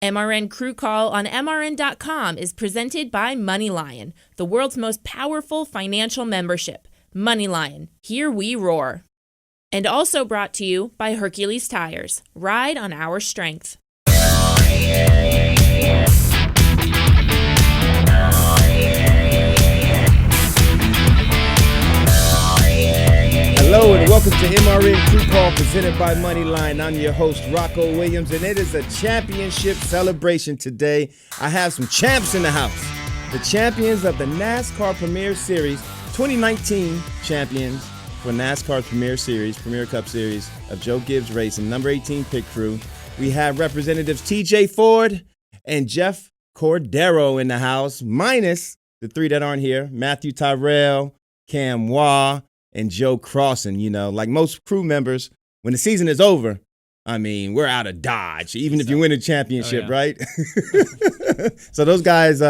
MRN Crew Call on MRN.com is presented by MoneyLion, the world's most powerful financial membership. MoneyLion, here we roar. And also brought to you by Hercules Tires. Ride on our strength. Hello and welcome to MRN Crew Call presented by MoneyLion. I'm your host, Rocko Williams, and it is a championship celebration today. I have some champs in the house. The champions of the NASCAR Premier Series, 2019 champions for NASCAR Premier Cup Series of Joe Gibbs Racing, number 18 pit crew. We have representatives TJ Ford and Jeff Cordero in the house, minus the three that aren't here, Matthew Tyrell, Cam Waugh, and Joe Crossan. You know, like most crew members, when the season is over, I mean, we're out of Dodge, even if you win a championship, right? So those guys,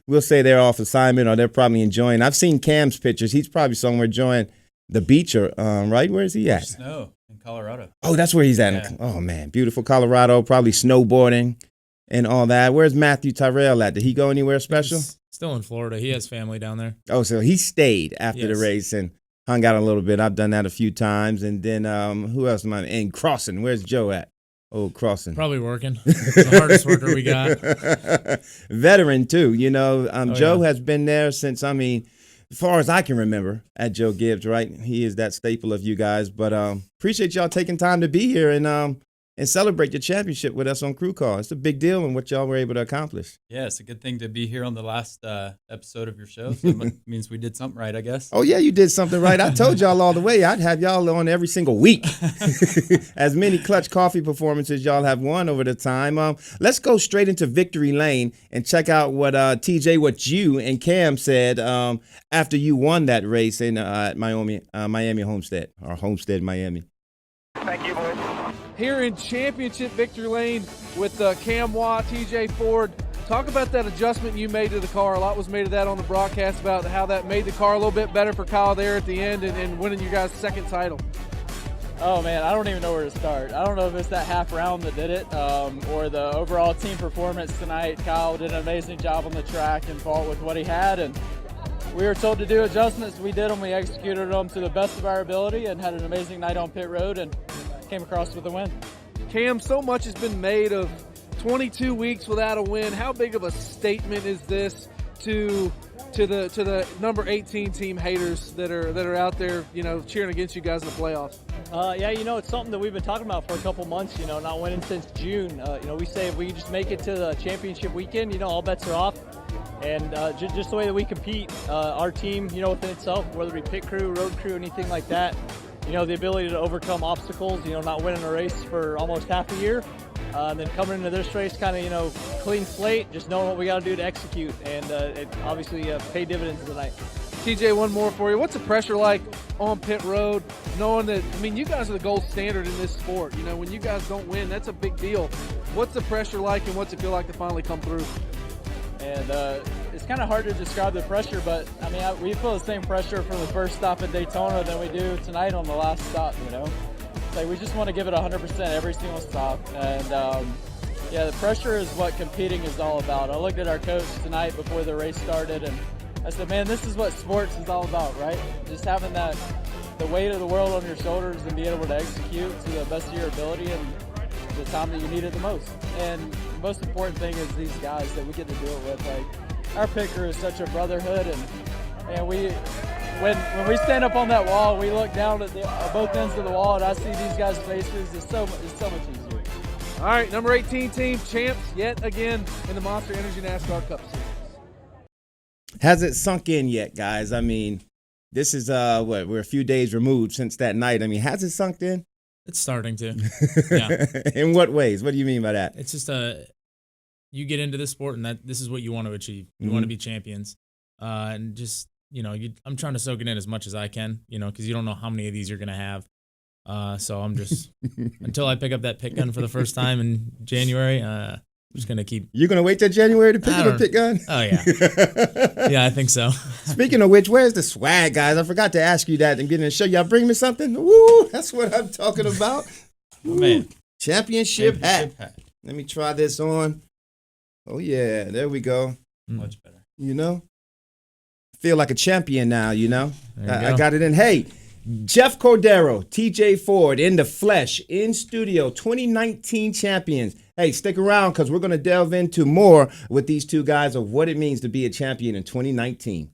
we'll say they're off assignment or they're probably enjoying. I've seen Cam's pictures. He's probably somewhere enjoying the beach or, right? Where is he at? Snow in Colorado. Oh, that's where he's at. Yeah. Oh, man. Beautiful Colorado, probably snowboarding and all that. Where's Matthew Tyrell at? Did he go anywhere special? He's still in Florida. He has family down there. Oh, so he stayed after the race and hung out a little bit. I've done that a few times. And then who else am I? And Crossan. Where's Joe at? Oh, Crossan. Probably working. He's the hardest worker we got. Veteran, too. You know, Joe has been there since, as far as I can remember, at Joe Gibbs, right? He is that staple of you guys. But appreciate y'all taking time to be here and celebrate your championship with us on Crew Call. It's a big deal and what y'all were able to accomplish. Yeah, it's a good thing to be here on the last episode of your show. So it means we did something right, I guess. Oh, yeah, you did something right. I told y'all all the way I'd have y'all on every single week. As many Clutch Coffee performances y'all have won over the time. Let's go straight into Victory Lane and check out what what you and Cam said after you won that race in Miami Homestead, or Homestead, Miami. Thank you, boys. Here in Championship Victory Lane with Cam Waugh, TJ Ford. Talk about that adjustment you made to the car. A lot was made of that on the broadcast about how that made the car a little bit better for Kyle there at the end and winning you guys' second title. Oh, man, I don't even know where to start. I don't know if it's that half round that did it or the overall team performance tonight. Kyle did an amazing job on the track and fought with what he had. And we were told to do adjustments. We did them. We executed them to the best of our ability and had an amazing night on pit road and came across with a win. Cam, so much has been made of 22 weeks without a win. How big of a statement is this to the number 18 team haters that are out there, you know, cheering against you guys in the playoffs? Yeah, you know, it's something that we've been talking about for a couple months, you know, not winning since June. You know, we say if we just make it to the championship weekend, you know, all bets are off. And just the way that we compete, our team, you know, within itself, whether it be pit crew, road crew, anything like that, you know, the ability to overcome obstacles, you know, not winning a race for almost half a year. And then coming into this race kind of, you know, clean slate, just knowing what we got to do to execute. And it obviously paid dividends tonight. TJ, one more for you. What's the pressure like on pit road, knowing that, I mean, you guys are the gold standard in this sport. You know, when you guys don't win, that's a big deal. What's the pressure like and what's it feel like to finally come through? And it's kind of hard to describe the pressure, but I mean, we feel the same pressure from the first stop at Daytona than we do tonight on the last stop, you know. It's like we just want to give it 100% every single stop. And yeah, the pressure is what competing is all about. I looked at our coach tonight before the race started and I said, man, this is what sports is all about, right? Just having the weight of the world on your shoulders and being able to execute to the best of your ability and the time that you need it the most. And the most important thing is these guys that we get to do it with. Like, our pit crew is such a brotherhood, and when we stand up on that wall, we look down at both ends of the wall, and I see these guys' faces. It's so much easier. All right, number 18 team champs yet again in the Monster Energy NASCAR Cup Series. Has it sunk in yet, guys? I mean, this is we're a few days removed since that night. I mean, has it sunk in? It's starting to. Yeah. In what ways? What do you mean by that? It's just you get into this sport and this is what you want to achieve. You want to be champions. And just, you know, I'm trying to soak it in as much as I can, you know, because you don't know how many of these you're going to have. So I'm just, until I pick up that pit gun for the first time in January, I'm just going to keep. You're going to wait till January to pick up a pit gun? Oh, yeah. Yeah, I think so. Speaking of which, where's the swag, guys? I forgot to ask you that and get in the show. Y'all bring me something? Woo, that's what I'm talking about. Oh, man. Championship hat. Let me try this on. Oh, yeah. There we go. Much better. You know? Feel like a champion now, you know? I got it in. Hey, Jeff Cordero, TJ Ford in the flesh, in studio, 2019 champions. Hey, stick around because we're going to delve into more with these two guys of what it means to be a champion in 2019.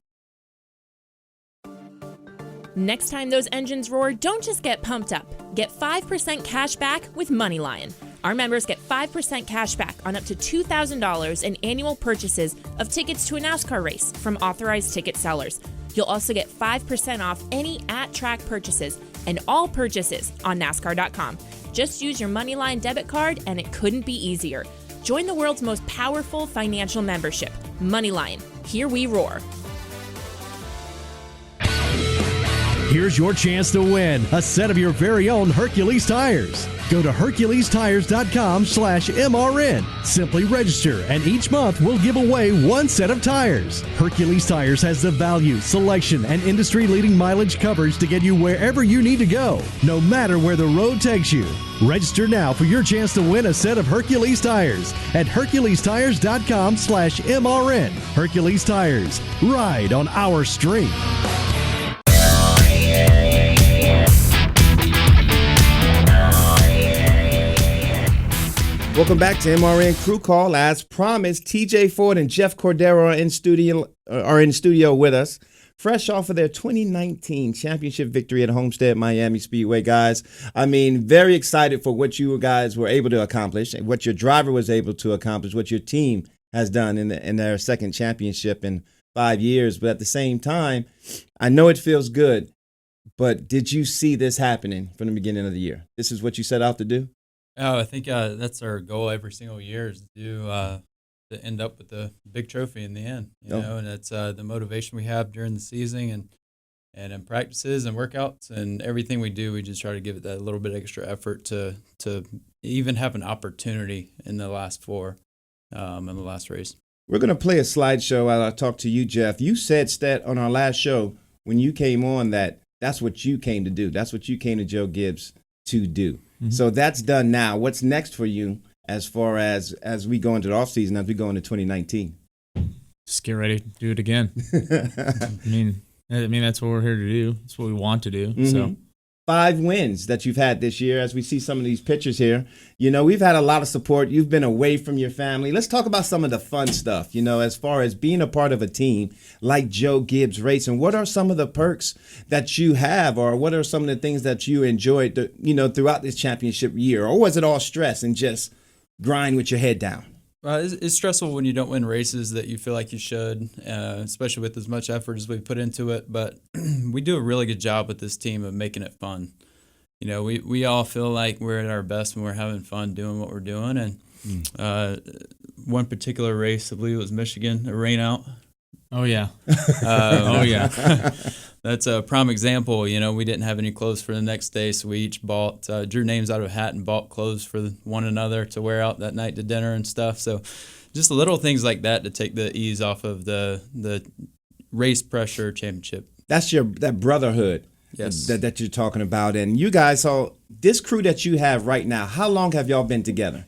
Next time those engines roar, don't just get pumped up. Get 5% cash back with MoneyLion. Our members get 5% cash back on up to $2,000 in annual purchases of tickets to a NASCAR race from authorized ticket sellers. You'll also get 5% off any at-track purchases and all purchases on NASCAR.com. Just use your MoneyLion debit card and it couldn't be easier. Join the world's most powerful financial membership, MoneyLion. Here we roar. Here's your chance to win a set of your very own Hercules tires. Go to HerculesTires.com/MRN. Simply register, and each month we'll give away one set of tires. Hercules Tires has the value, selection, and industry-leading mileage coverage to get you wherever you need to go, no matter where the road takes you. Register now for your chance to win a set of Hercules tires at HerculesTires.com/MRN. Hercules Tires. Ride on our street. Welcome back to MRN Crew Call. As promised, TJ Ford and Jeff Cordero are in studio with us, fresh off of their 2019 championship victory at Homestead Miami Speedway, guys. I mean, very excited for what you guys were able to accomplish, and what your driver was able to accomplish, what your team has done in their second championship in 5 years. But at the same time, I know it feels good, but did you see this happening from the beginning of the year? This is what you set out to do? Oh, I think that's our goal every single year is to end up with the big trophy in the end. You know, and it's the motivation we have during the season and in practices and workouts and everything we do. We just try to give it that little bit extra effort to even have an opportunity in the last four in the last race. We're going to play a slideshow while I talk to you, Jeff. You said, Stat, on our last show when you came on that's what you came to do. That's what you came to Joe Gibbs to do. Mm-hmm. So that's done now. What's next for you as far as we go into the offseason, as we go into 2019? Just get ready to do it again. I mean, that's what we're here to do. It's what we want to do. Mm-hmm. So 5 wins that you've had this year, as we see some of these pictures here. You know, we've had a lot of support. You've been away from your family. Let's talk about some of the fun stuff, you know, as far as being a part of a team like Joe Gibbs Racing. What are some of the perks that you have, or what are some of the things that you enjoyed, throughout this championship year? Or was it all stress and just grind with your head down? It's stressful when you don't win races that you feel like you should, especially with as much effort as we put into it. But we do a really good job with this team of making it fun. You know, we all feel like we're at our best when we're having fun doing what we're doing. And one particular race, I believe it was Michigan, a rain out. Oh, yeah. Oh, yeah. That's a prime example. You know, we didn't have any clothes for the next day, so we each drew names out of a hat and bought clothes for one another to wear out that night to dinner and stuff. So just little things like that to take the ease off of the race pressure championship. That's that brotherhood. Yes. That you're talking about. And you guys, so this crew that you have right now, how long have y'all been together?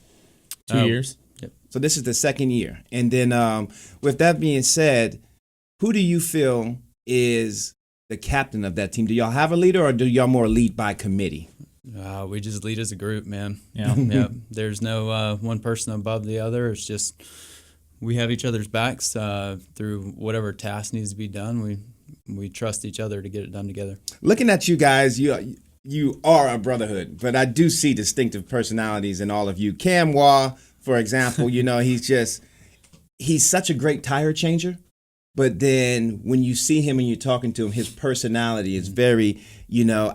2 years. Yep. So this is the second year. And then with that being said, who do you feel is the captain of that team? Do y'all have a leader, or do y'all more lead by committee? We just lead as a group, man. Yeah. Yeah. There's no one person above the other. It's just we have each other's backs through whatever task needs to be done. We trust each other to get it done together. Looking at you guys, you are a brotherhood, but I do see distinctive personalities in all of you. Cam Waugh, for example, he's such a great tire changer. But then when you see him and you're talking to him, his personality is very,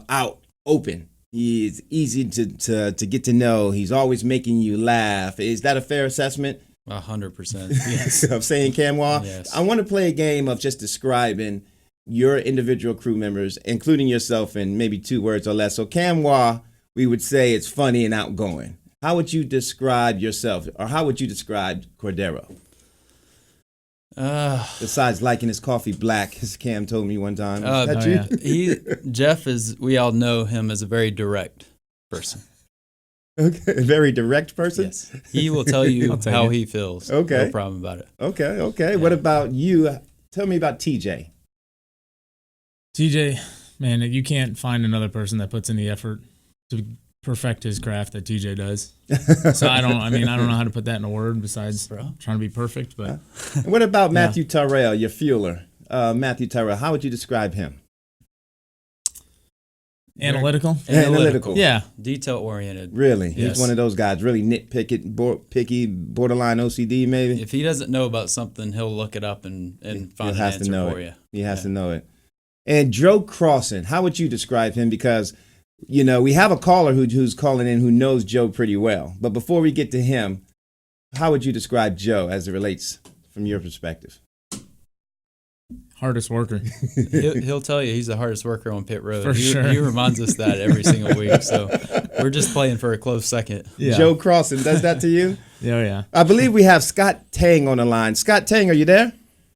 out, open. He is easy to get to know. He's always making you laugh. Is that a fair assessment? 100%. Yes. I'm saying, Cam Waugh? Yes. I want to play a game of just describing your individual crew members, including yourself, in maybe 2 words or less. So Cam Waugh, we would say it's funny and outgoing. How would you describe yourself, or how would you describe Cordero? Besides liking his coffee black, as Cam told me one time. Yeah. Jeff we all know him as a very direct person. Okay, very direct person. Yes, he will tell you take how it. he feels. Okay. No problem about it. Okay. What about you? Tell me about TJ. TJ, man, you can't find another person that puts in the effort to perfect his craft that TJ does. So I don't know how to put that in a word besides trying to be perfect. But And what about Matthew Tyrrell, your fueler? Matthew Tyrrell, how would you describe him? analytical. Yeah. Detail oriented. Really? Yes. He's one of those guys, really picky, borderline OCD maybe? If he doesn't know about something, he'll look it up and find an answer for you. He has to know it. And Joe Crossan, how would you describe him? Because, you know, we have a caller who's calling in who knows Joe pretty well. But before we get to him, how would you describe Joe as it relates from your perspective? Hardest worker. He'll tell you he's the hardest worker on pit road. For sure. He reminds us that every single week. So we're just playing for a close second. Yeah. Joe Crossan does that to you? Yeah. I believe we have Scott Tang on the line. Scott Tang, are you there?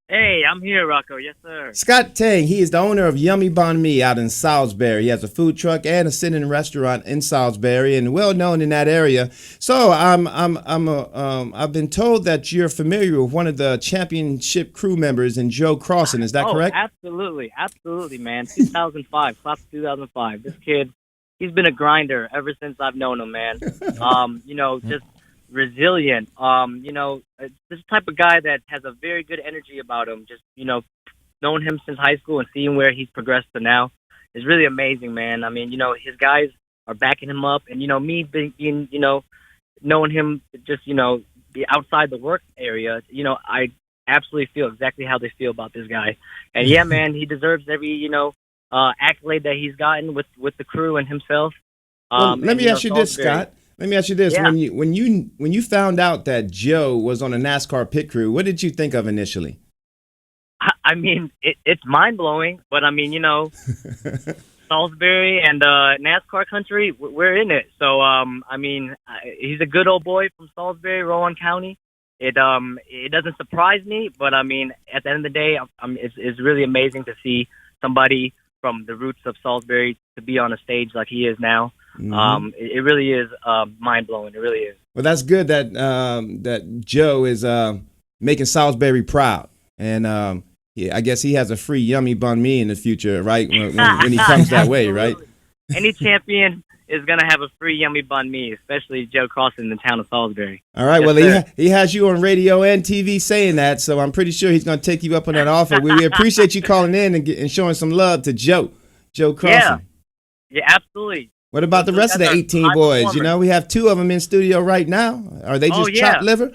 Hey, I'm here, Rocco. Yes, sir. Scott Tang, he is the owner of Yummy Banh Mi out in Salisbury. He has a food truck and a sit-in restaurant in Salisbury, and well known in that area. So I've been told that you're familiar with one of the championship crew members, in Joe Crossan. Is that correct? Absolutely, man. 2005, class of 2005. This kid, he's been a grinder ever since I've known him, man. Just resilient. This type of guy that has a very good energy about him. Just, knowing him since high school and seeing where he's progressed to now is really amazing, man. I mean, his guys are backing him up, and me being, knowing him just, be outside the work area, I absolutely feel exactly how they feel about this guy. And yeah, man, he deserves every, accolade that he's gotten with the crew and himself. Let me ask you this, Scott. Let me ask you this: Yeah. when you found out that Joe was on a NASCAR pit crew, what did you think of initially? I mean, it's mind blowing, but I mean, Salisbury and NASCAR country, we're in it. So, he's a good old boy from Salisbury, Rowan County. It doesn't surprise me, but I mean, at the end of the day, it's really amazing to see somebody from the roots of Salisbury to be on a stage like he is now. Mm-hmm. It really is mind blowing. It really is. Well, that's good that that Joe is making Salisbury proud, and I guess he has a free Yummy Banh Mi in the future, right? When he comes that way, right? Any champion is gonna have a free Yummy Banh Mi, especially Joe Crossan in the town of Salisbury. All right. Yes, well, he has you on radio and TV saying that, so I'm pretty sure he's going to take you up on that offer. We appreciate you calling in and showing some love to Joe Crossan. Yeah, absolutely. What about the rest of the 18 boys? We have 2 of them in studio right now. Are they just chopped liver?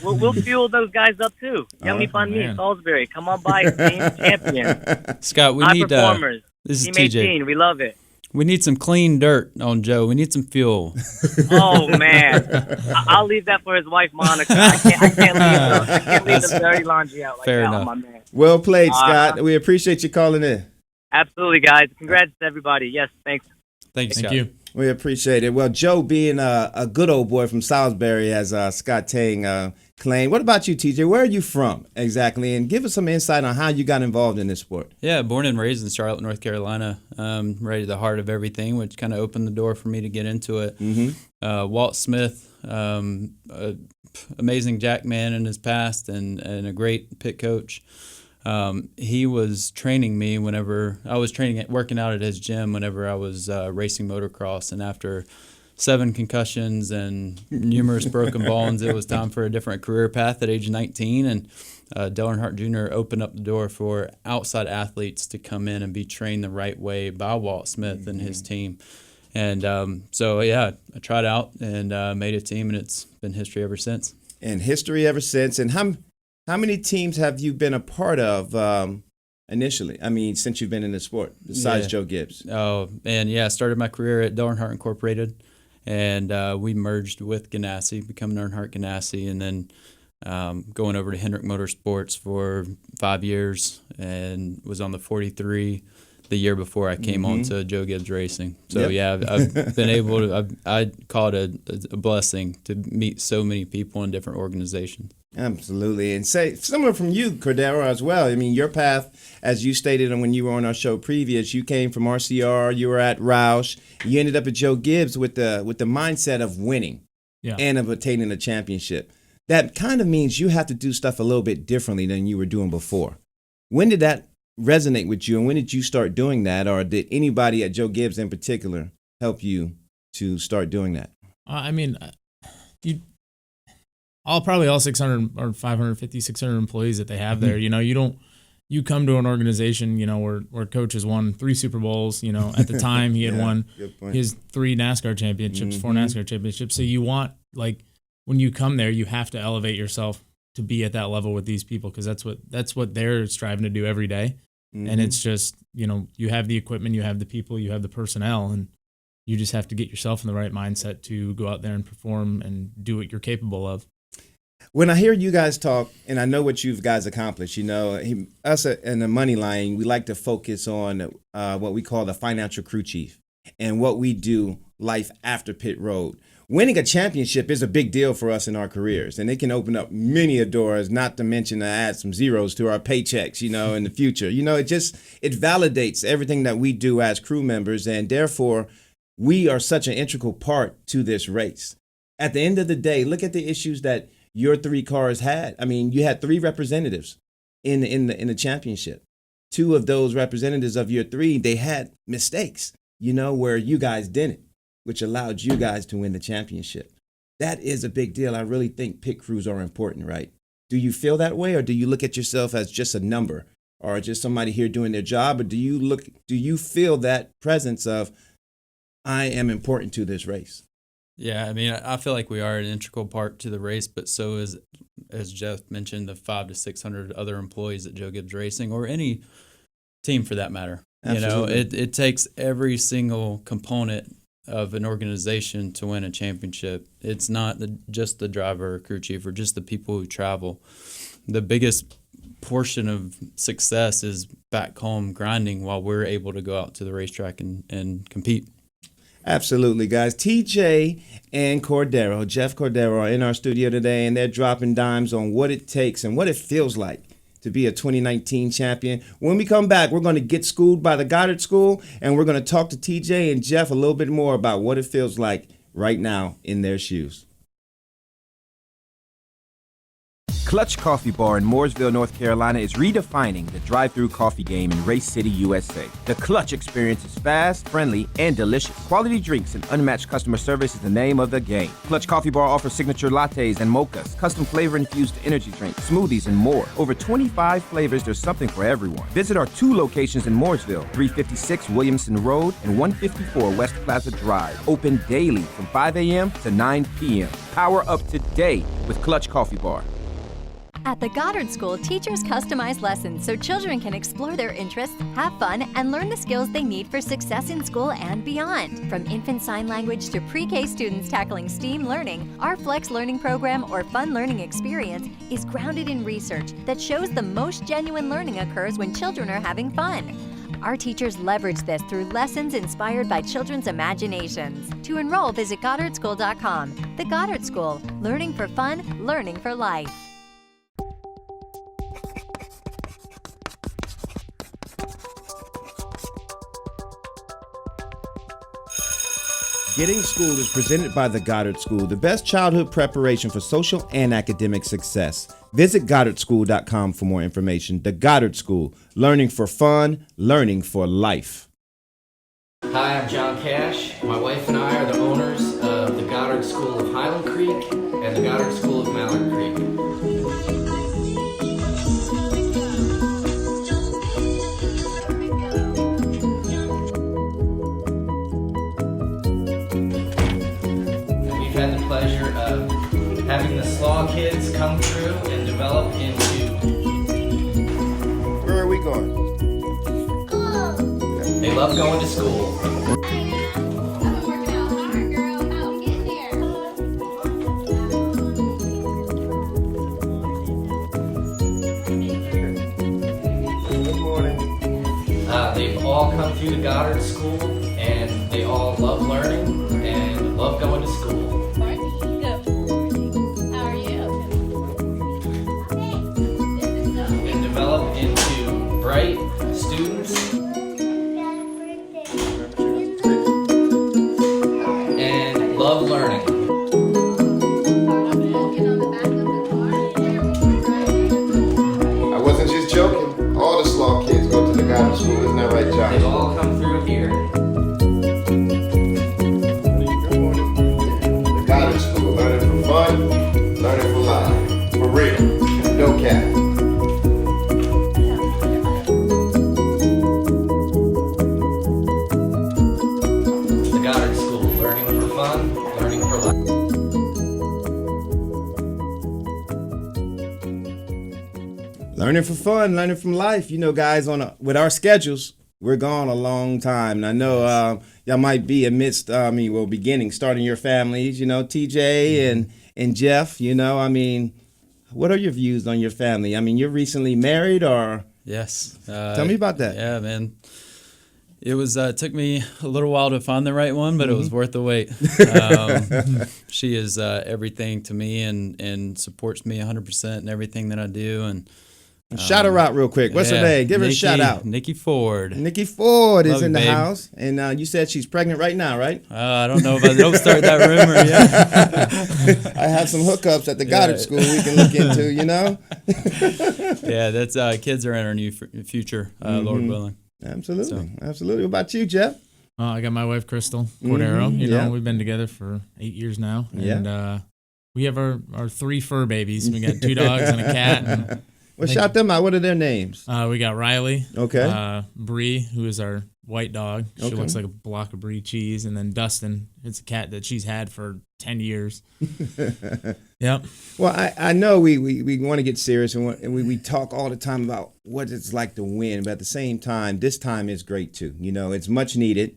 We'll fuel those guys up too. Yummy Banh Mi, Salisbury. Come on by, team champion. Scott, we need performers. This is Team TJ. 18, we love it. We need some clean dirt on Joe. We need some fuel. Oh man, I'll leave that for his wife Monica. I can't leave the dirty laundry out like Fair that enough. on my man. Well played, Scott. We appreciate you calling in. Absolutely, guys. Congrats to everybody. Yes, thanks. Thank you, Thank Scott. you. We appreciate it. Well, Joe being a good old boy from Salisbury, as Scott Tang claimed. What about you, TJ? Where are you from exactly? And give us some insight on how you got involved in this sport. Yeah, born and raised in Charlotte, North Carolina, right at the heart of everything, which kind of opened the door for me to get into it. Mm-hmm. Walt Smith, amazing jackman in his past and a great pit coach. He was training me whenever I was working out at his gym whenever I was racing motocross. And after 7 concussions and numerous broken bones, it was time for a different career path at age 19. And Dale Earnhardt Jr. opened up the door for outside athletes to come in and be trained the right way by Walt Smith and his team. And I tried out and made a team, and it's been history ever since. And history ever since. And how many teams have you been a part of initially? I mean, since you've been in the sport, besides Joe Gibbs? Oh, and I started my career at Dale Earnhardt Incorporated, and we merged with Ganassi, becoming Earnhardt Ganassi, and then going over to Hendrick Motorsports for 5 years and was on the 43, the year before I came on to Joe Gibbs Racing. So Yep. I've been able to. I call it a blessing to meet so many people in different organizations. Absolutely. And say similar from you, Cordero, as well. I mean, your path, as you stated when you were on our show previous, you came from RCR, you were at Roush, you ended up at Joe Gibbs with the mindset of winning and of attaining a championship. That kind of means you have to do stuff a little bit differently than you were doing before. When did that resonate with you, and when did you start doing that, or did anybody at Joe Gibbs in particular help you to start doing that? I mean, all 600 or 550, 600 employees that they have there, you come to an organization, where coach has won 3 Super Bowls, at the time he had won his 3 NASCAR championships, 4 NASCAR championships. So you want, when you come there, you have to elevate yourself to be at that level with these people, because that's what they're striving to do every day. And it's just, you have the equipment, you have the people, you have the personnel, and you just have to get yourself in the right mindset to go out there and perform and do what you're capable of. When I hear you guys talk, and I know what you guys accomplished, us in the MoneyLion, we like to focus on what we call the financial crew chief and what we do life after pit road. Winning a championship is a big deal for us in our careers, and it can open up many doors, not to mention to add some zeros to our paychecks, in the future. It validates everything that we do as crew members, and therefore we are such an integral part to this race. At the end of the day, look at the issues that your 3 cars had. I mean, you had 3 representatives in the championship. 2 of those representatives of your 3, they had mistakes, where you guys didn't, which allowed you guys to win the championship. That is a big deal. I really think pit crews are important, right? Do you feel that way, or do you look at yourself as just a number, or just somebody here doing their job, or do you feel that presence of, I am important to this race? Yeah, I mean, I feel like we are an integral part to the race, but so is, as Jeff mentioned, the 500 to 600 other employees at Joe Gibbs Racing, or any team for that matter. Absolutely. It takes every single component of an organization to win a championship. It's not just the driver or crew chief or just the people who travel. The biggest portion of success is back home grinding while we're able to go out to the racetrack and compete. Absolutely, guys. TJ and Cordero, Jeff Cordero, are in our studio today, and they're dropping dimes on what it takes and what it feels like to be a 2019 champion. When we come back, we're going to get schooled by the Goddard School, and we're going to talk to TJ and Jeff a little bit more about what it feels like right now in their shoes. Clutch Coffee Bar in Mooresville, North Carolina is redefining the drive-thru coffee game in Race City, USA. The Clutch experience is fast, friendly, and delicious. Quality drinks and unmatched customer service is the name of the game. Clutch Coffee Bar offers signature lattes and mochas, custom flavor-infused energy drinks, smoothies, and more. Over 25 flavors, there's something for everyone. Visit our 2 locations in Mooresville, 356 Williamson Road and 154 West Plaza Drive. Open daily from 5 a.m. to 9 p.m. Power up today with Clutch Coffee Bar. At the Goddard School, teachers customize lessons so children can explore their interests, have fun, and learn the skills they need for success in school and beyond. From infant sign language to pre-K students tackling STEAM learning, our Flex Learning Program or Fun Learning Experience is grounded in research that shows the most genuine learning occurs when children are having fun. Our teachers leverage this through lessons inspired by children's imaginations. To enroll, visit GoddardSchool.com. The Goddard School, learning for fun, learning for life. Getting Schooled is presented by the Goddard School, the best childhood preparation for social and academic success. Visit GoddardSchool.com for more information. The Goddard School, learning for fun, learning for life. Hi, I'm John Cash. My wife and I are the owners of the Goddard School of Highland Creek and the Goddard School of Mallard Creek. Had the pleasure of having the Slaw kids come through and develop into. Where are we going? They love going to school. They've all all come through the Goddard School, and they all love learning and love going to school. How are you? And develop into bright students and love learning. I wasn't just joking. All the Slaw kids go to the Goddard School. Isn't that right, Josh? They all come through here. The Goddard School. Learning for fun, learning for life. For real. No cap. The Goddard School, learning for fun, learning for life. Learning for fun, learning from life. You know, guys, with our schedules, we're gone a long time. And I know y'all might be amidst, starting your families, you know, TJ and Jeff, you know, I mean, what are your views on your family? I mean, you're recently married or? Yes. Tell me about that. Yeah, man. It was took me a little while to find the right one, but it was worth the wait. She is everything to me and supports me 100% in everything that I do. And shout her out real quick. What's her name? Give her a shout out. Nikki Ford. Nikki Ford is Love in you, the babe. house. And you said she's pregnant right now, right? I don't know if don't start that rumor yet. I have some hookups at the Goddard School we can look into, you know? Yeah, that's kids are in our new future, Lord willing. Absolutely. Absolutely. What about you, Jeff? I got my wife, Crystal Cordero. You know, we've been together for 8 years now. And we have our 3 fur babies. We got 2 dogs and a cat. And well, shout them out. What are their names? we got Riley. Okay. Bree, who is our white dog. She Okay. looks like a block of Brie cheese. And then Dustin, it's a cat that she's had for 10 years. Yep. Well, I know we want to get serious and we talk all the time about what it's like to win, but at the same time, this time is great too. You know, it's much needed.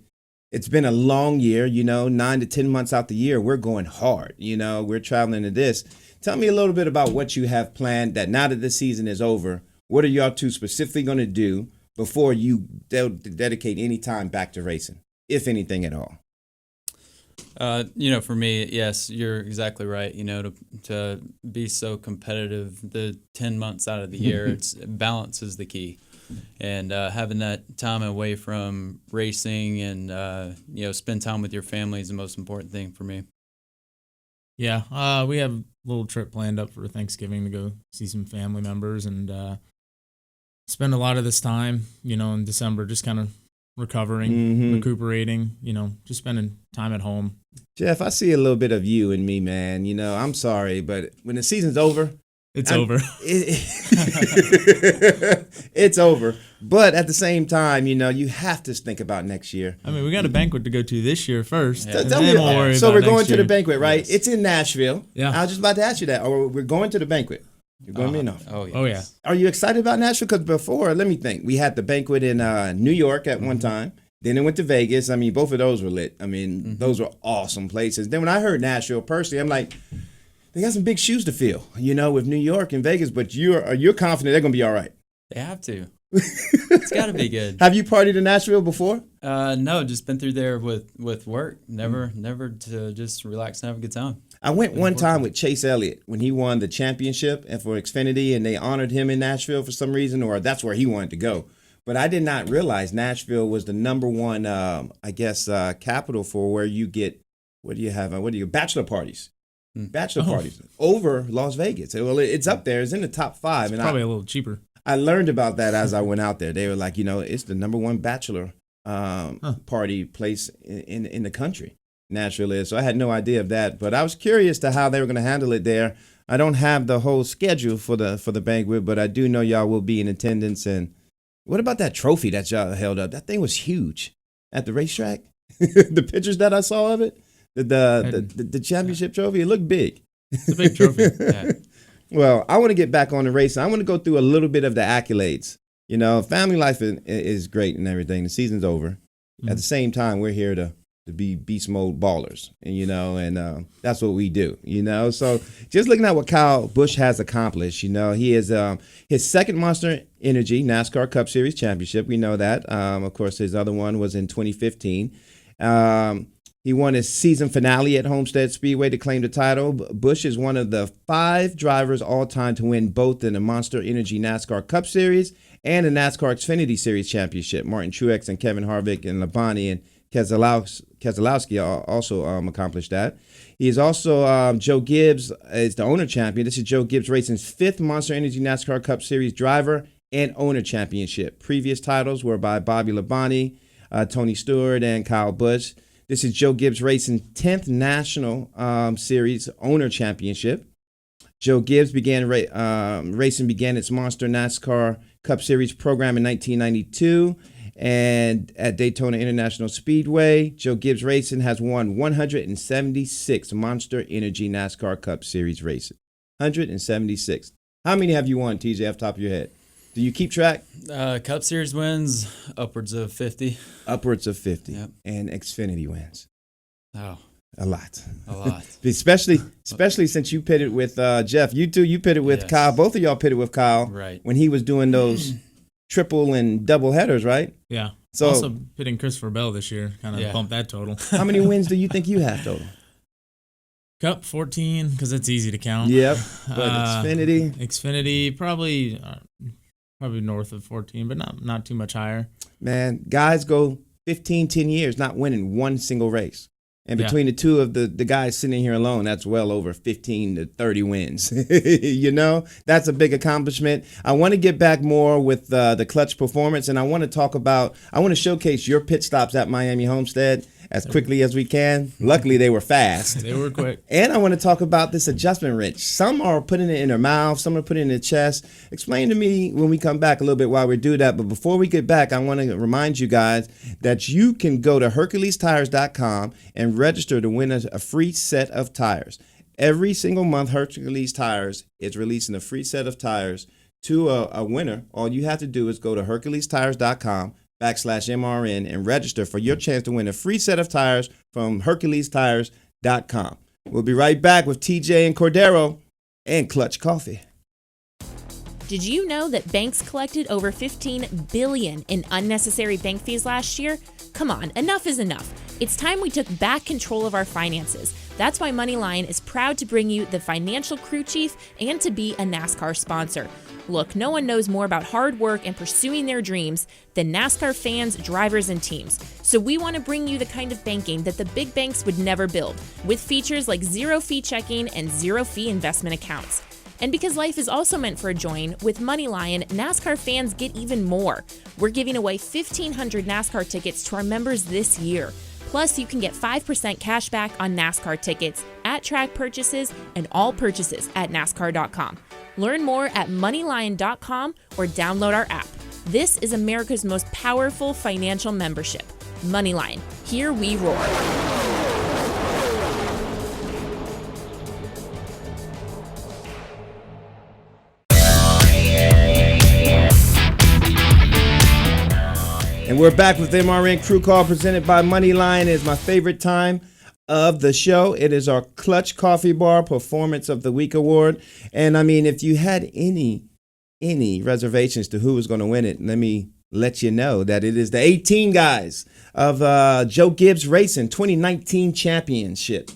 It's been a long year, you know, 9 to 10 months out the year. We're going hard, you know, we're traveling to this. Tell me a little bit about what you have planned that now that this season is over, what are y'all two specifically going to do before you dedicate any time back to racing, if anything at all? You know, for me, yes, you're exactly right. You know, to be so competitive the 10 months out of the year, balance is the key. And having that time away from racing and, you know, spend time with your family is the most important thing for me. Yeah, we have a little trip planned up for Thanksgiving to go see some family members and spend a lot of this time, you know, in December just kind of recovering, recuperating, you know, just spending time at home. Jeff, I see a little bit of you in me, man. You know, I'm sorry, but when the season's over, it's over. It's over. But at the same time, you know, you have to think about next year. I mean, we got a banquet to go to this year first. Yeah. And then we'll worry So about we're next going to year. the banquet, right? Yes. It's in Nashville. Yeah. I was just about to ask you that. Or we're going to the banquet. You're going to be enough. Oh, yes. Oh, yeah. Are you excited about Nashville? Because before, let me think. We had the banquet in New York at one time. Then it went to Vegas. I mean, both of those were lit. I mean, those were awesome places. Then when I heard Nashville personally, I'm like, they got some big shoes to fill, you know, with New York and Vegas. But you're confident they're going to be all right. They have to. It's got to be good. Have you partied in Nashville before? No, just been through there with work. Never to just relax and have a good time. I went one time with Chase Elliott when he won the championship and for Xfinity, and they honored him in Nashville for some reason, or that's where he wanted to go. But I did not realize Nashville was the number one, capital for where you get, bachelor parties. Bachelor parties over Las Vegas. Well, it's up there. It's in the top 5. It's probably a little cheaper. I learned about that as I went out there. They were like, you know, it's the number one bachelor party place in the country. Nashville is. So I had no idea of that, but I was curious to how they were going to handle it there. I don't have the whole schedule for the banquet, but I do know y'all will be in attendance. And what about that trophy that y'all held up? That thing was huge at the racetrack. The pictures that I saw of it, the championship trophy, it looked big. It's a big trophy. Yeah. Well, I want to get back on the racing. I want to go through a little bit of the accolades. You know, family life is great and everything. The season's over. At the same time, we're here to to be beast mode ballers, and that's what we do, So just looking at what Kyle Busch has accomplished, he is his second Monster Energy NASCAR Cup Series championship. We know that. Of course, his other one was in 2015. He won his season finale at Homestead Speedway to claim the title. Busch is one of the 5 drivers all time to win both in the Monster Energy NASCAR Cup Series and the NASCAR Xfinity Series championship. Martin Truex and Kevin Harvick and Labonte and Keselowski also accomplished that. He is also Joe Gibbs is the owner champion. This is Joe Gibbs Racing's 5th Monster Energy NASCAR Cup Series driver and owner championship. Previous titles were by Bobby Labonte, Tony Stewart, and Kyle Busch. This is Joe Gibbs Racing's 10th National Series owner championship. Joe Gibbs Racing began its Monster NASCAR Cup Series program in 1992. And at Daytona International Speedway, Joe Gibbs Racing has won 176 Monster Energy NASCAR Cup Series races. 176. How many have you won, TJ, off the top of your head? Do you keep track? Cup Series wins upwards of 50. Upwards of 50. Yep. And Xfinity wins. Oh. A lot. A lot. especially since you pitted with Jeff. You pitted with Kyle. Both of y'all pitted with Kyle. Right. When he was doing those triple and double headers, right? Yeah. So, also pitting Christopher Bell this year, kind of bumped that total. How many wins do you think you have total? Cup 14, because it's easy to count. Yep. But Xfinity probably north of 14, but not too much higher. Man, guys go 10 years not winning one single race. And between the two of the guys sitting here alone, that's well over 15 to 30 wins. That's a big accomplishment. I want to get back more with the clutch performance, and I want to showcase your pit stops at Miami Homestead as quickly as we can. Luckily, they were fast. They were quick. And I want to talk about this adjustment wrench. Some are putting it in their mouth. Some are putting it in their chest. Explain to me when we come back a little bit while we do that. But before we get back, I want to remind you guys that you can go to HerculesTires.com and register to win a free set of tires. Every single month, Hercules Tires is releasing a free set of tires to a winner. All you have to do is go to HerculesTires.com/MRN and register for your chance to win a free set of tires from HerculesTires.com. We'll be right back with TJ and Cordero and Clutch Coffee. Did you know that banks collected over $15 billion in unnecessary bank fees last year? Come on, enough is enough. It's time we took back control of our finances. That's why MoneyLion is proud to bring you the Financial Crew Chief and to be a NASCAR sponsor. Look, no one knows more about hard work and pursuing their dreams than NASCAR fans, drivers, and teams. So we want to bring you the kind of banking that the big banks would never build, with features like zero-fee checking and zero-fee investment accounts. And because life is also meant for a join, with MoneyLion, NASCAR fans get even more. We're giving away 1,500 NASCAR tickets to our members this year. Plus, you can get 5% cash back on NASCAR tickets, at-track purchases, and all purchases at NASCAR.com. Learn more at MoneyLion.com or download our app. This is America's most powerful financial membership. MoneyLion. Here we roar. And we're back with MRN Crew Call presented by MoneyLion. It's my favorite time of the show. It is our Clutch Coffee Bar Performance of the Week award. And I mean, if you had any reservations to who was going to win it, let me let you know that it is the 18 guys of Joe Gibbs Racing 2019 championship.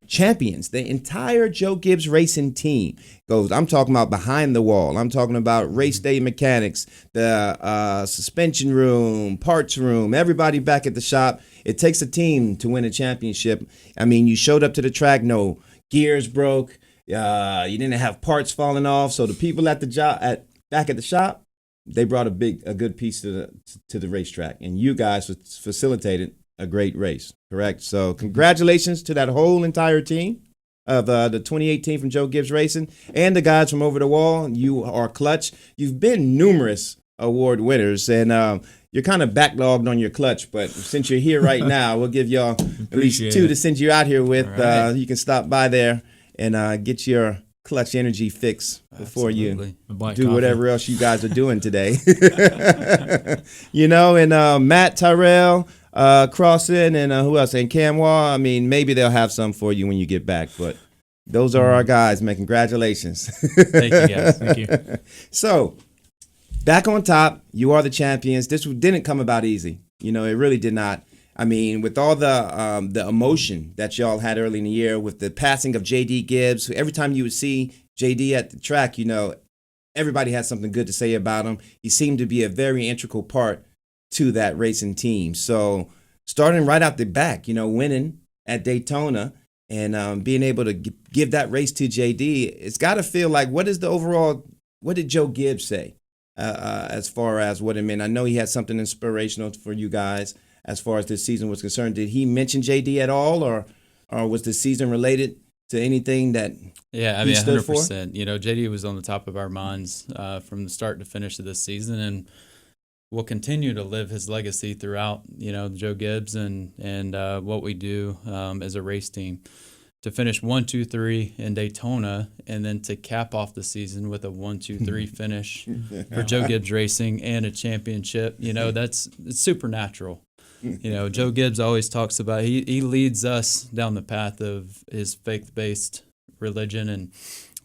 Champions, the entire Joe Gibbs Racing team goes. I'm talking about behind the wall. I'm talking about race day mechanics, the suspension room, parts room, everybody back at the shop. It takes a team to win a championship. I mean, you showed up to the track, no gears broke, you didn't have parts falling off. So the people at the job back at the shop, they brought a good piece to the racetrack, and you guys facilitated a great race, correct? So congratulations to that whole entire team of the 2018 from Joe Gibbs Racing and the guys from Over the Wall. You are clutch. You've been numerous award winners, and you're kind of backlogged on your clutch, but since you're here right now, we'll give y'all at least two to send you out here with. Right. You can stop by there and get your clutch energy fix before you do whatever else you guys are doing today. And Matt Tyrell, Crossan and who else? And Camwa. I mean, maybe they'll have some for you when you get back, but those are our guys, man. Congratulations. Thank you, guys. Thank you. So, back on top, you are the champions. This didn't come about easy. You know, it really did not. I mean, with all the emotion that y'all had early in the year, with the passing of J.D. Gibbs, every time you would see J.D. at the track, you know, everybody had something good to say about him. He seemed to be a very integral part to that racing team. So starting right out the back, you know, winning at Daytona and being able to give that race to J.D., it's got to feel like, what did Joe Gibbs say as far as what it meant? I know he had something inspirational for you guys as far as this season was concerned. Did he mention JD at all, or was the season related to anything that he stood 100%. for? You know, JD was on the top of our minds from the start to finish of this season, and we'll continue to live his legacy throughout, you know, Joe Gibbs and what we do as a race team. To finish 1, 2, 3 in Daytona, and then to cap off the season with a 1, 2, 3 finish for Joe Gibbs Racing and a championship, you know, it's supernatural. You know, Joe Gibbs always talks about, he leads us down the path of his faith-based religion,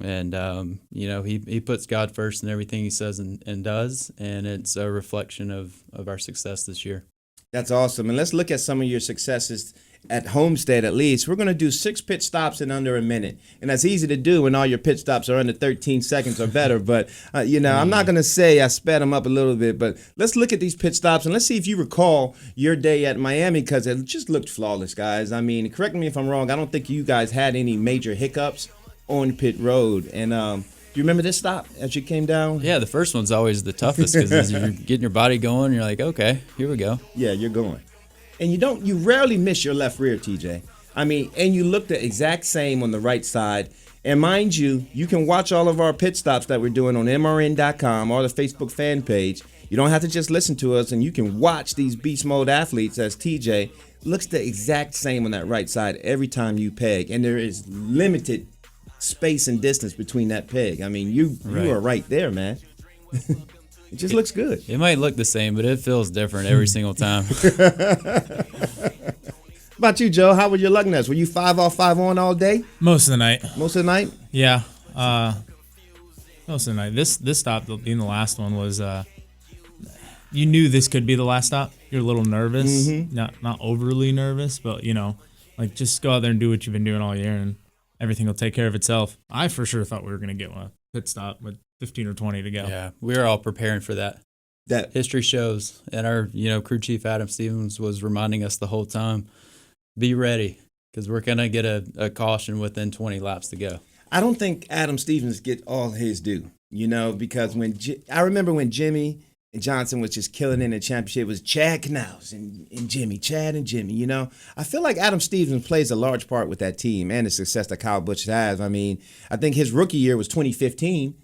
and you know, he puts God first in everything he says and does, and it's a reflection of our success this year. That's awesome. And let's look at some of your successes at Homestead, at least. We're going to do 6 pit stops in under a minute. And that's easy to do when all your pit stops are under 13 seconds or better. But, you know, I'm not going to say I sped them up a little bit. But let's look at these pit stops, and let's see if you recall your day at Miami, because it just looked flawless, guys. I mean, correct me if I'm wrong. I don't think you guys had any major hiccups on pit road. And do you remember this stop as you came down? Yeah, the first one's always the toughest because you're getting your body going. You're like, okay, here we go. Yeah, you're going. And you rarely miss your left rear, TJ. I mean, and you look the exact same on the right side. And mind you, you can watch all of our pit stops that we're doing on MRN.com or the Facebook fan page. You don't have to just listen to us, and you can watch these beast mode athletes as TJ looks the exact same on that right side every time you peg. And there is limited space and distance between that peg. I mean, you are right there, man. It just looks good. It might look the same, but it feels different every single time. About you, Joe? How were your lug nuts? Were you 5 off, 5 on all day? Most of the night. Most of the night? Yeah. Most of the night. This stop, being the last one, was you knew this could be the last stop. You're a little nervous. Mm-hmm. Not overly nervous, but, you know, like, just go out there and do what you've been doing all year, and everything will take care of itself. I for sure thought we were going to get a pit stop with 15 or 20 to go. Yeah, we were all preparing for that. That history shows, and our crew chief Adam Stevens was reminding us the whole time, be ready, because we're gonna get a caution within 20 laps to go. I don't think Adam Stevens get all his due, because I remember when Jimmy Johnson was just killing in the championship, it was Chad Knaus and Jimmy, Chad and Jimmy. I feel like Adam Stevens plays a large part with that team and the success that Kyle Busch has. I mean, I think his rookie year was 2015.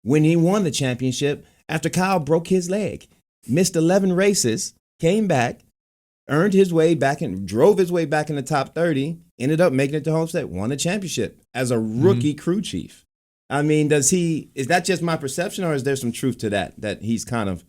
When he won the championship after Kyle broke his leg, missed 11 races, came back, earned his way back and drove his way back in the top 30, ended up making it to Homestead, won the championship as a rookie crew chief. I mean, is that just my perception, or is there some truth to that he's kind of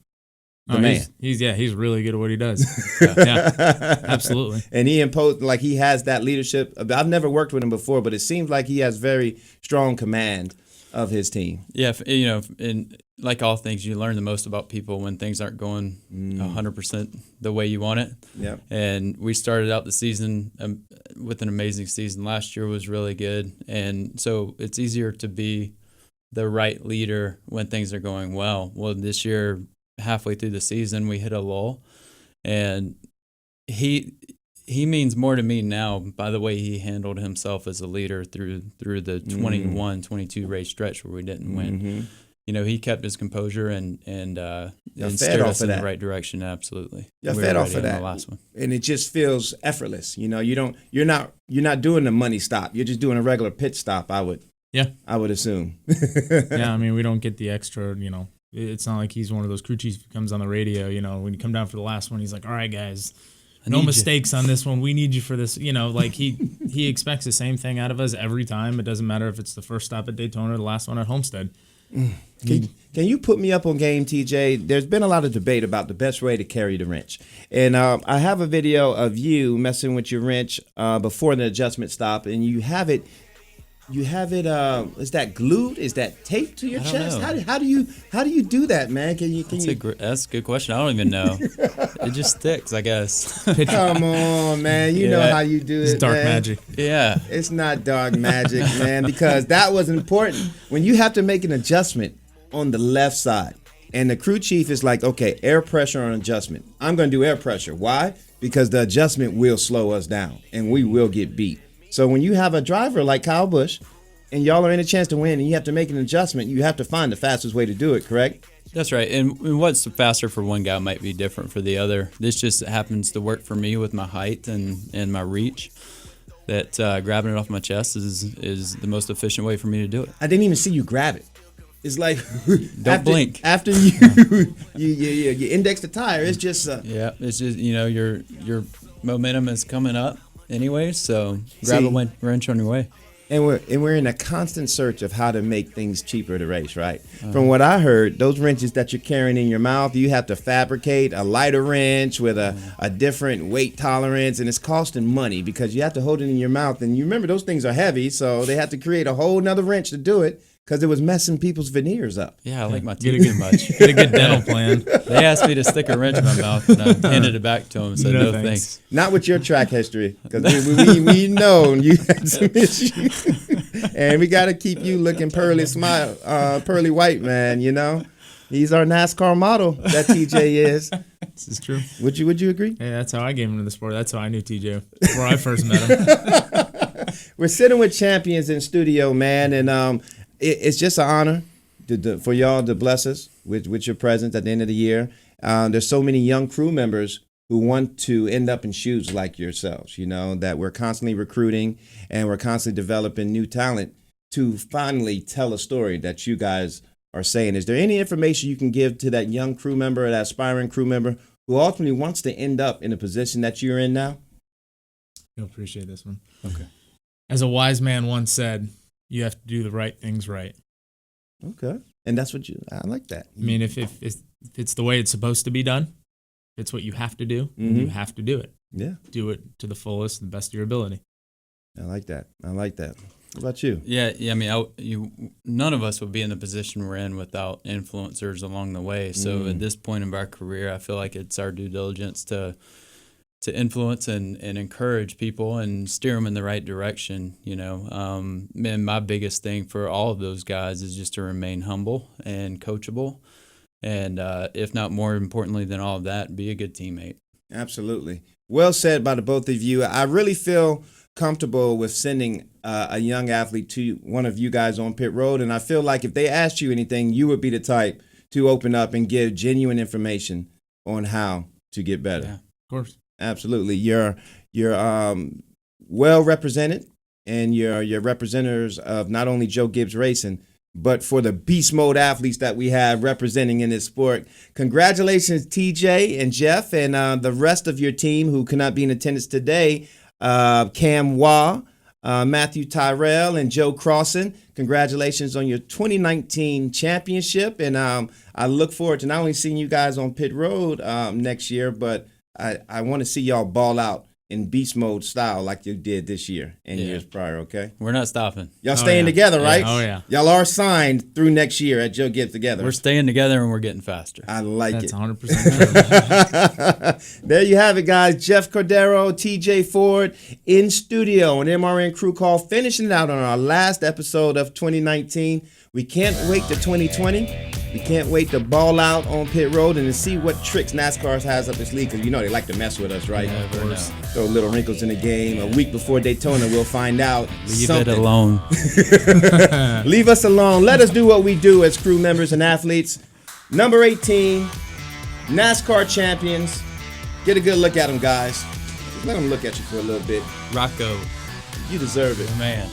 the man? He's really good at what he does. Yeah, absolutely. And he imposed, like, he has that leadership. I've never worked with him before, but it seems like he has very strong command of his team. Yeah, and like all things, you learn the most about people when things aren't going 100% the way you want it. Yeah. And we started out the season with an amazing season. Last year was really good, and so it's easier to be the right leader when things are going well. Well, this year, halfway through the season, we hit a lull, and he means more to me now by the way he handled himself as a leader through the 21-22 race stretch where we didn't win. He kept his composure and steered us in the right direction. Absolutely. You're fed off of that. The last one. And it just feels effortless. You're not doing the money stop. You're just doing a regular pit stop, I would assume. Yeah, I mean, we don't get the extra, it's not like he's one of those crew chiefs who comes on the radio, when you come down for the last one, he's like, all right, guys, no mistakes on this one. We need you for this. Like he expects the same thing out of us every time. It doesn't matter if it's the first stop at Daytona or the last one at Homestead. Can you put me up on game, TJ? There's been a lot of debate about the best way to carry the wrench. And I have a video of you messing with your wrench before the adjustment stop, and you have it, is that glued? Is that taped to your chest? How do you do that, man? That's a good question. I don't even know. It just sticks, I guess. Come on, man. You know how you do it. It's dark man. magic. Yeah. It's not dark magic, man, because that was important. When you have to make an adjustment on the left side, and the crew chief is like, okay, air pressure on adjustment. I'm going to do air pressure. Why? Because the adjustment will slow us down, and we will get beat. So when you have a driver like Kyle Busch and y'all are in a chance to win and you have to make an adjustment, you have to find the fastest way to do it, correct? That's right. And what's faster for one guy might be different for the other. This just happens to work for me with my height and my reach. That grabbing it off my chest is the most efficient way for me to do it. I didn't even see you grab it. It's like don't blink. After you index the tire, it's just it's just your momentum is coming up anyway, so grab a wrench on your way. And we're in a constant search of how to make things cheaper to race, right? From what I heard, those wrenches that you're carrying in your mouth, you have to fabricate a lighter wrench with a different weight tolerance, and it's costing money because you have to hold it in your mouth. And you remember those things are heavy, so they have to create a whole nother wrench to do it because it was messing people's veneers up. Yeah, I like my teeth too much. Get a good dental plan. They asked me to stick a wrench in my mouth, and I handed it back to them and said, no thanks. Not with your track history, because we know you had some issues. And we got to keep you looking pearly white, man, you know? He's our NASCAR model, that TJ is. This is true. Would you agree? Yeah, that's how I came into the sport. That's how I knew TJ before I first met him. We're sitting with champions in studio, man, and it's just an honor for y'all to bless us with your presence at the end of the year. There's so many young crew members who want to end up in shoes like yourselves, you know, that we're constantly recruiting and we're constantly developing new talent to finally tell a story that you guys are saying. Is there any information you can give to that young crew member or that aspiring crew member who ultimately wants to end up in a position that you're in now? You'll appreciate this one. Okay. As a wise man once said, you have to do the right things right. Okay. And that's what I like that. I mean, if it's the way it's supposed to be done, if it's what you have to do, you have to do it. Yeah. Do it to the fullest, the best of your ability. I like that. What about you? Yeah. I mean, none of us would be in the position we're in without influencers along the way. So at this point in our career, I feel like it's our due diligence to influence and encourage people and steer them in the right direction, you know. And my biggest thing for all of those guys is just to remain humble and coachable. And if not more importantly than all of that, be a good teammate. Absolutely. Well said by the both of you. I really feel comfortable with sending a young athlete to one of you guys on pit road. And I feel like if they asked you anything, you would be the type to open up and give genuine information on how to get better. Yeah, of course. Absolutely. You're well represented, and you're representatives of not only Joe Gibbs Racing, but for the beast mode athletes that we have representing in this sport. Congratulations, TJ and Jeff, and the rest of your team who cannot be in attendance today. Cam Waugh, Matthew Tyrell, and Joe Crossan. Congratulations on your 2019 championship, and I look forward to not only seeing you guys on pit road next year, but I want to see y'all ball out in beast mode style like you did this year and years prior, okay? We're not stopping. Y'all staying together, right? Oh, yeah. Y'all are signed through next year at Joe Gibbs together. We're staying together and we're getting faster. I like That's it. 100% true. There you have it, guys. Jeff Cordero, TJ Ford in studio on MRN Crew Call, finishing it out on our last episode of 2019. We can't wait to 2020. We can't wait to ball out on pit road and to see what tricks NASCAR has up its sleeve, because you know they like to mess with us, right? Yeah, of course. Throw little wrinkles in the game. A week before Daytona, we'll find out something. It alone. Leave us alone. Let us do what we do as crew members and athletes. Number 18, NASCAR champions. Get a good look at them, guys. Let them look at you for a little bit. Rocko. You deserve it. Man.